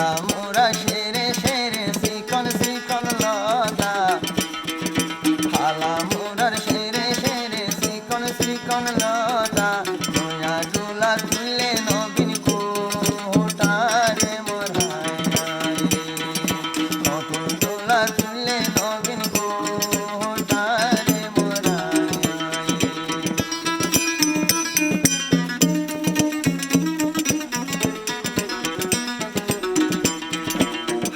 হালা মোরা সেরে সেরে চিকন চিকন লতা হালা মোরার সেরে সেরে চিকন চিকন লতা নয়া ডোলা তুললে নবীন কোটারে মোরায় নতুন ডোলা তুললে নবীন কোটারে মোরায়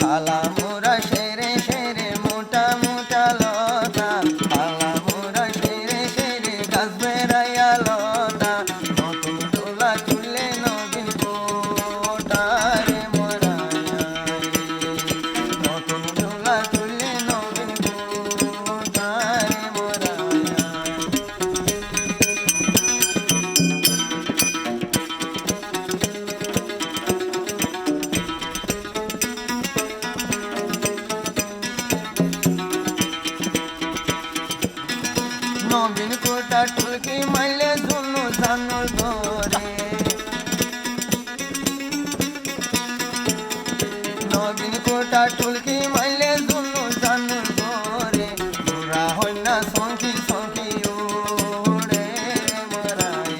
হালা মোরা সেরে সেরে মোটা মোটা লতা হালা মোরা সেরে সেরে গাছ বেড়াইয়া লতা নতুন ডোলা তুলে নবীন কোটারে মোরায় নতুন ডোলা তুলে নবীন কোটারে মোরায় নবীন কোটা টুলকি মাইলে ঝুনু ঝানুর ধরে নবীন কোটা টুলকি মাইলে ঝুনু ঝানুর ধরে বুড়া হয় না সংকি সংকি ওরে মরায়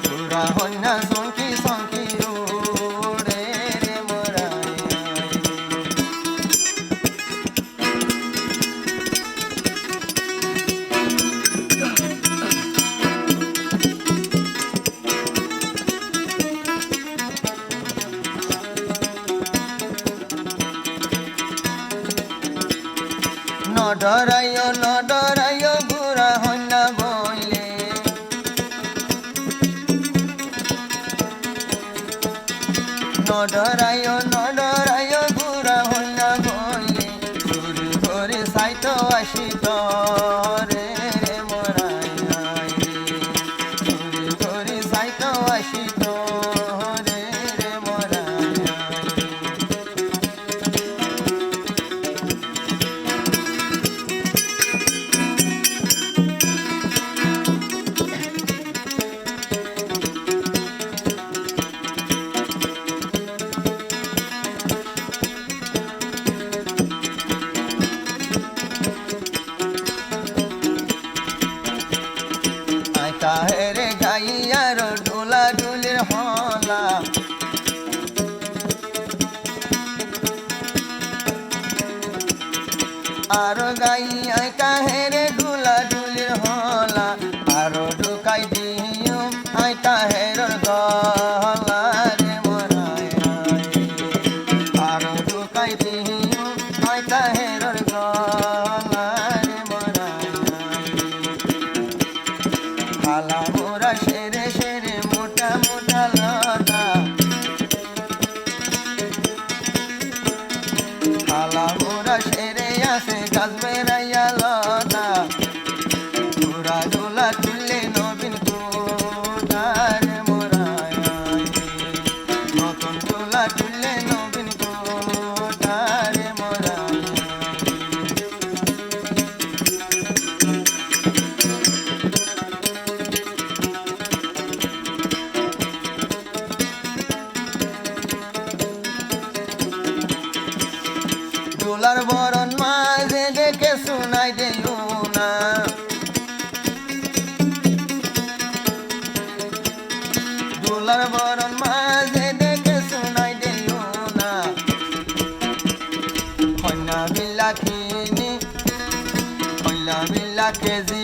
বুড়া হয় না সংকি সংকি ওরে রে মরায় নডরাইও বুড়া হন্যা বইলে নডরাইও বুড়া হন্যা বইলে চুরি করে সাইতো আসিত রে রে মরাই চুরি করে সাইতো আসিত রে রে মরাই কাহেরে গাইয়ার ডোলা ডুলির হলা আর গাইয়া কাহেরে ডোলা ডুলির হলা আরো ঢুকাই দিও আই কাহের গলা রে মরায় আরো ঢুকাই দিও আই কাহের গলা রে মরায় হালা মোরা সেরে সেরে মোটা মোটা লতা হালা মোরা সেরে আসে গাছ বেড়াইয়া লতা পুরা ডোলা তুললে নবীন কোটারে মোরায় নতুন ডোলা তুললে নবীন কোটারে মোরায় ডোলার বরণ মাঝে দেখে শোনাই দিও না ডোলার বরণ মাঝে দেখে শোনাই দিও না কন্যা বিল্লা কিনি কন্যা বিল্লা কেজি